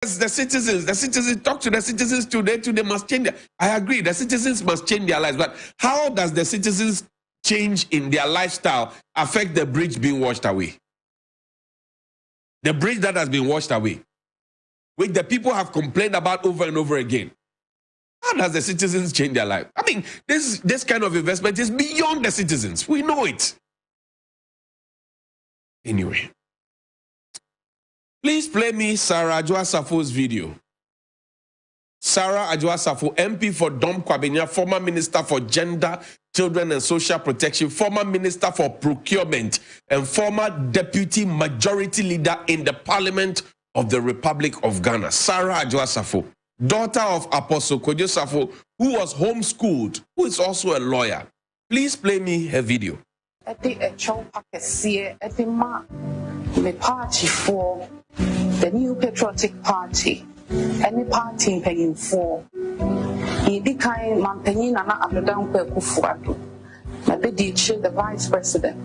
the citizens talk to the citizens today. They must change. I agree. The citizens must change their lives. But how does the citizens change in their lifestyle affect the bridge being washed away? The bridge that has been washed away, which the people have complained about over and over again. How does the citizens change their life? I mean, this kind of investment is beyond the citizens. We know it. Anyway, please play me Sarah Adwoa Safo's video. Sarah Adwoa Safo, MP for Dom Kwabenya, former Minister for Gender, Children and Social Protection, former Minister for Procurement, and former Deputy Majority Leader in the Parliament of the Republic of Ghana. Sarah Adwoa Safo, daughter of Apostle Kojo Safo, who was homeschooled, who is also a lawyer. Please play me her video. The party for the New Patriotic Party. Any party paying for the kind man paying and not down per Kufuado. Maybe the vice president,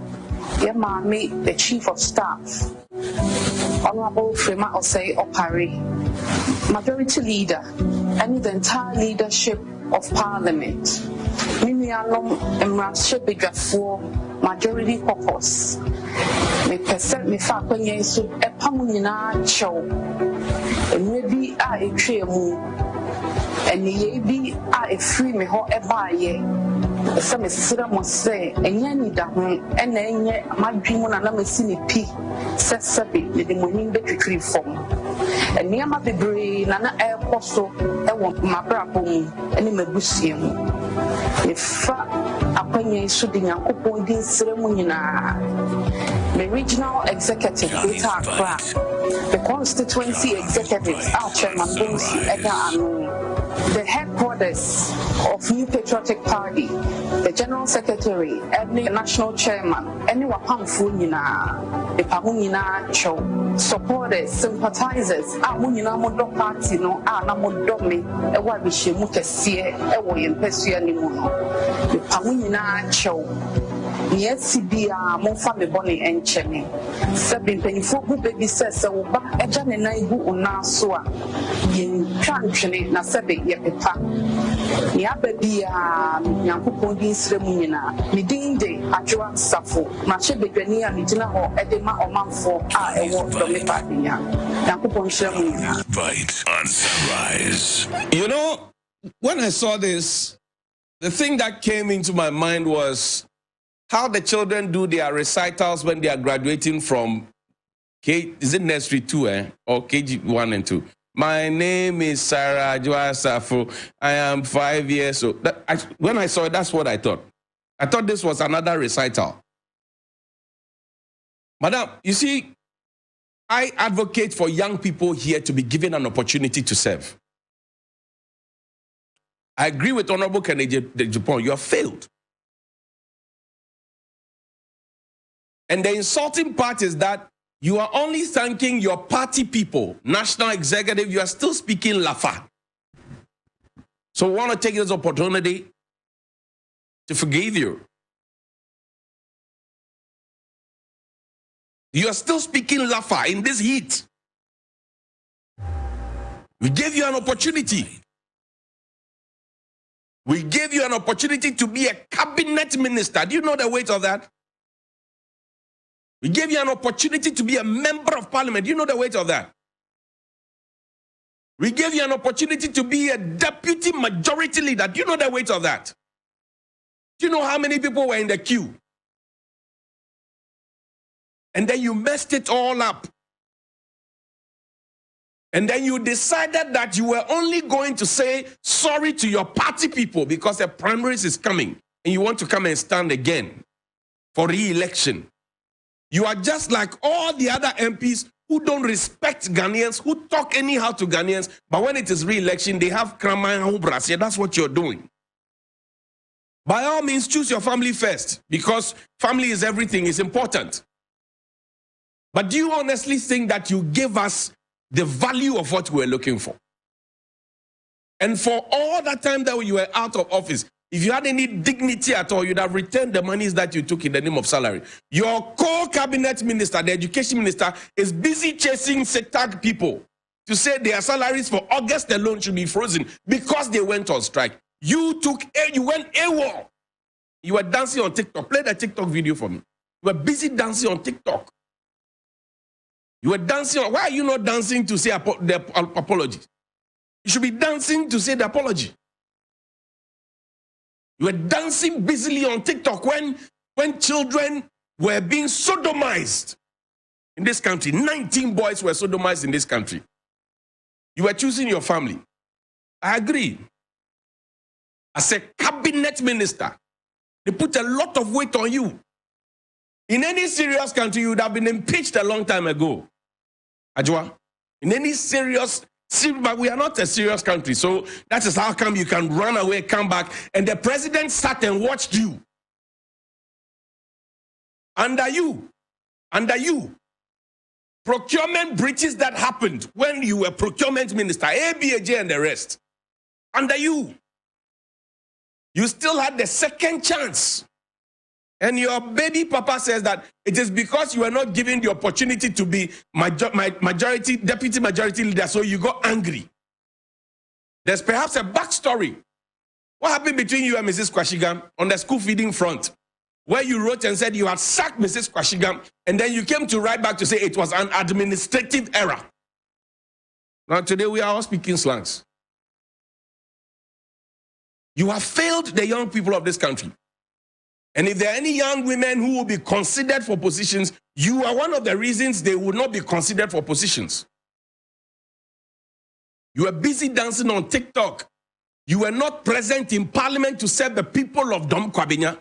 the chief of staff, Honorable Frema Osei Opari, majority leader, and the entire leadership of parliament. Mimianom Emrashebega for majority caucus. Me percent me fa kwenye so epamunina show. Maybe a tremu and ye be a free me ho ebaye. Some sira mo say enya ni da ho ena enye madwemu na na mesini pi sesabi le de monim betwitri fom. Eniama bebre na na ekoso ewo mabrabo mu ene mabusie mu. Efa akwanye so de Nyankopon din sira mu nyina. The regional executive Beta Accra, the constituency executives are Chairman Bonsi Ega Anu, the headquarters of New Patriotic Party, the General Secretary, Ebony National Chairman, Eni Wapamfu Nina, the Pamunina Cho, supporters, sympathizers, Amunina Modo Party no Anamodomi, Ewabishi Mutesie, Ewoyen Pesia Nimuno, the Pamunina Cho. Yes, Sibia, mon family bonnie and Chenny. Sabin penny for who baby says so, but a jan and I who na soa. Yin tranchene na sabi yepepa. Ya baby, Yankupon Sremunina, Midinde, Adwoa Safo, Mache Begrenia, Midina or Edema or Manfo, a walk from the Padia. Yankupon Sremunina. Right on Sunrise. You know, when I saw this, the thing that came into my mind was how the children do their recitals when they are graduating from is it nursery 2 or KG 1 and 2? My name is Sarah Adwoa Safo. I am 5 years old. When I saw it, that's what I thought. I thought this was another recital. Madam, you see, I advocate for young people here to be given an opportunity to serve. I agree with Honorable Kennedy Japan. You have failed. And the insulting part is that you are only thanking your party people, national executive, you are still speaking Lafa. So we want to take this opportunity to forgive you. You are still speaking Lafa in this heat. We gave you an opportunity. We gave you an opportunity to be a cabinet minister. Do you know the weight of that? We gave you an opportunity to be a member of parliament. Do you know the weight of that? We gave you an opportunity to be a deputy majority leader. Do you know the weight of that? Do you know how many people were in the queue? And then you messed it all up. And then you decided that you were only going to say sorry to your party people because the primaries is coming and you want to come and stand again for re-election. You are just like all the other MPs who don't respect Ghanaians, who talk anyhow to Ghanaians, but when it is re-election, they have krama and hubras. Yeah, that's what you're doing. By all means, choose your family first, because family is everything, is important. But do you honestly think that you gave us the value of what we were looking for? And for all that time that you were out of office, if you had any dignity at all, you'd have returned the monies that you took in the name of salary. Your core cabinet minister, the education minister, is busy chasing SETAG people. to say their salaries for August alone should be frozen because they went on strike. You went AWOL. You were dancing on TikTok. Play the TikTok video for me. You were busy dancing on TikTok. You were dancing on, why are you not dancing to say the apology? You should be dancing to say the apology. You were dancing busily on TikTok when children were being sodomized in this country. 19 boys were sodomized in this country. You were choosing your family. I agree. As a cabinet minister, they put a lot of weight on you. In any serious country, you would have been impeached a long time ago. Ajwa, in any serious, but we are not a serious country, so that is how come you can run away, come back, and the president sat and watched you. Under you, procurement breaches that happened when you were procurement minister, ABAJ and the rest. Under you still had the second chance. And your baby papa says that it is because you were not given the opportunity to be deputy majority leader, so you got angry. There's perhaps a backstory. What happened between you and Mrs. Kwashigam on the school feeding front, where you wrote and said you had sacked Mrs. Kwashigam, and then you came to write back to say it was an administrative error. Now today we are all speaking slangs. You have failed the young people of this country. And if there are any young women who will be considered for positions, you are one of the reasons they will not be considered for positions. You are busy dancing on TikTok. You were not present in parliament to serve the people of Dom Kwabenya.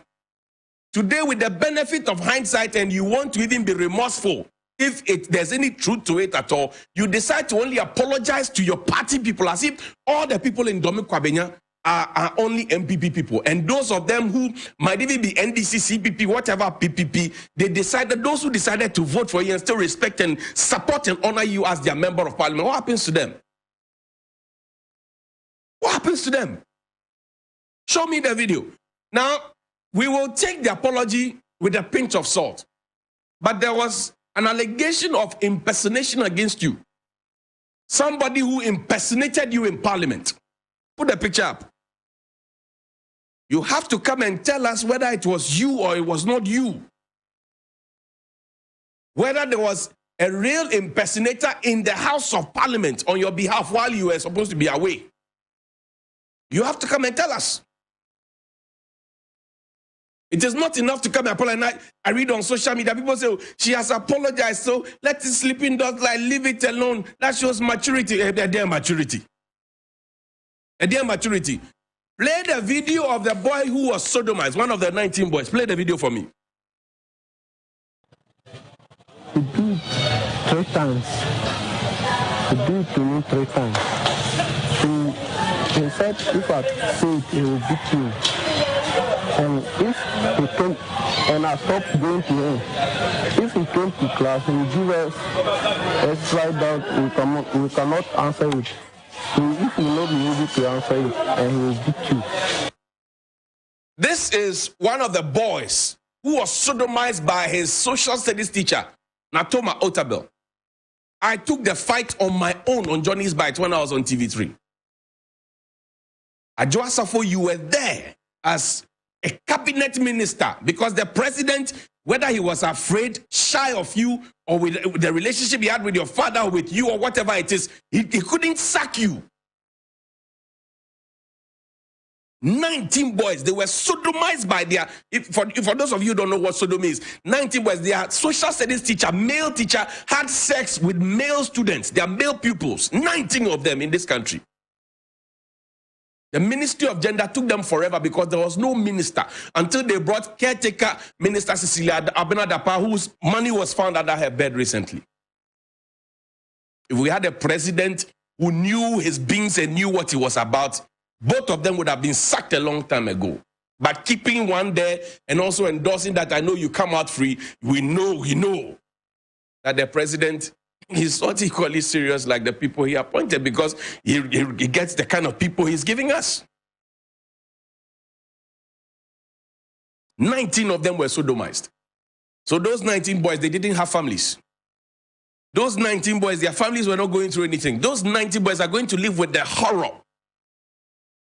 Today, with the benefit of hindsight, and you want to even be remorseful, if there's any truth to it at all, you decide to only apologize to your party people as if all the people in Dom Kwabenya are only MPP people. And those of them who might even be NDC, CPP, whatever PPP, they decided, those who decided to vote for you and still respect and support and honor you as their member of parliament, what happens to them? What happens to them? Show me the video. Now, we will take the apology with a pinch of salt. But there was an allegation of impersonation against you. Somebody who impersonated you in parliament. Put the picture up. You have to come and tell us whether it was you or it was not you. Whether there was a real impersonator in the House of Parliament on your behalf while you were supposed to be away. You have to come and tell us. It is not enough to come and apologize. I read on social media, people say, oh, she has apologized, so let it slip in, dog, like, leave it alone. That shows maturity. Their maturity. Their maturity. Play the video of the boy who was sodomized, one of the 19 boys. Play the video for me. He did 3 times. He did it to me 3 times. He said if I say it, he will beat me. And if he came, and I stopped going to him, if he came to class, he will give us a slide out, we cannot answer it. If you will not be able to answer it, and he will beat you. This is one of the boys who was sodomized by his social studies teacher, Natoma Otabel. I took the fight on my own on Johnny's Bite when I was on TV3. Adwoa Safo, you were there as a cabinet minister because the president, whether he was afraid, shy of you, or with the relationship he had with your father or with you or whatever it is, he couldn't sack you. 19 boys, they were sodomized by their, for those of you who don't know what sodomy is, 19 boys, their social studies teacher, male teacher, had sex with male students, their male pupils, 19 of them in this country. The Ministry of Gender took them forever because there was no minister until they brought caretaker Minister Cecilia Abena-Dapaah, whose money was found under her bed recently. If we had a president who knew his beings and knew what he was about, both of them would have been sacked a long time ago. But keeping one there and also endorsing that I know you come out free, we know that the president is not equally serious like the people he appointed because he gets the kind of people he's giving us. 19 of them were sodomized. So those 19 boys, they didn't have families. Those 19 boys, their families were not going through anything. Those 19 boys are going to live with the horror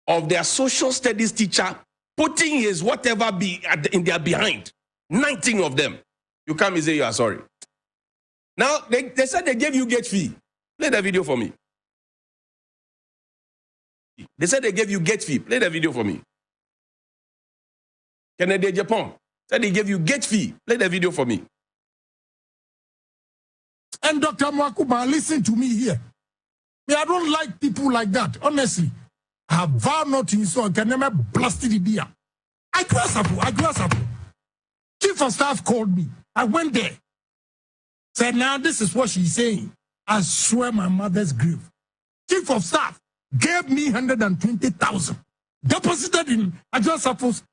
of their social studies teacher putting his whatever in their behind. 19 of them. You come and say you are sorry. Now, they said they gave you gate fee. Play the video for me. They said they gave you gate fee. Play the video for me. Kennedy Japan said they gave you gate fee. Play the video for me. And Dr. Mwakuba, listen to me here. I don't like people like that. Honestly, I have vowed not to so I can never blast the beer. I grasp. Chief of staff called me. I went there. Said, now this is what she's saying. I swear my mother's grave. Chief of staff gave me 120,000. Deposited in Ajwa Safo's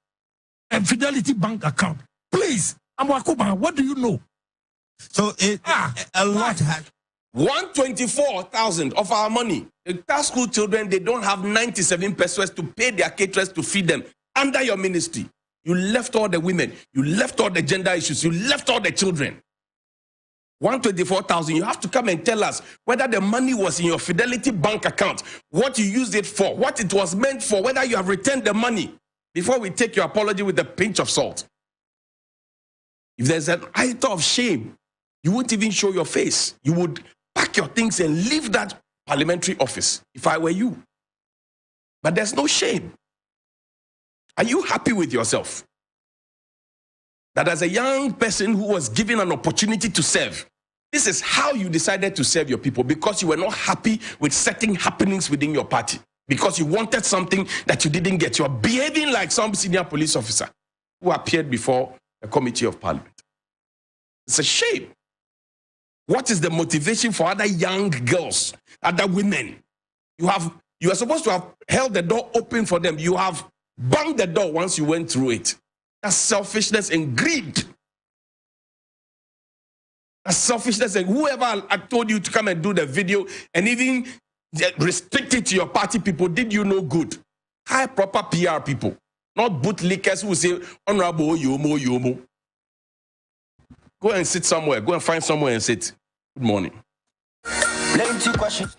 Fidelity Bank account. Please, Mwakuba, what do you know? So a lot has 124,000 of our money. The task school children, they don't have 97 pesos to pay their caterers to feed them. Under your ministry, you left all the women, you left all the gender issues, you left all the children. 124,000. You have to come and tell us whether the money was in your Fidelity Bank account, what you used it for, what it was meant for, whether you have returned the money before we take your apology with a pinch of salt. If there's an iota of shame, you wouldn't even show your face. You would pack your things and leave that parliamentary office if I were you. But there's no shame. Are you happy with yourself? That as a young person who was given an opportunity to serve, this is how you decided to serve your people, because you were not happy with certain happenings within your party, because you wanted something that you didn't get. You are behaving like some senior police officer who appeared before the Committee of Parliament. It's a shame. What is the motivation for other young girls, other women? You are supposed to have held the door open for them. You have banged the door once you went through it. That's selfishness and greed. That's selfishness, and whoever I told you to come and do the video and even restrict it to your party people did you no good. Hire proper PR people, not bootlickers who say, Honorable Yomo. Go and sit somewhere. Go and find somewhere and sit. Good morning. Let me 2 questions.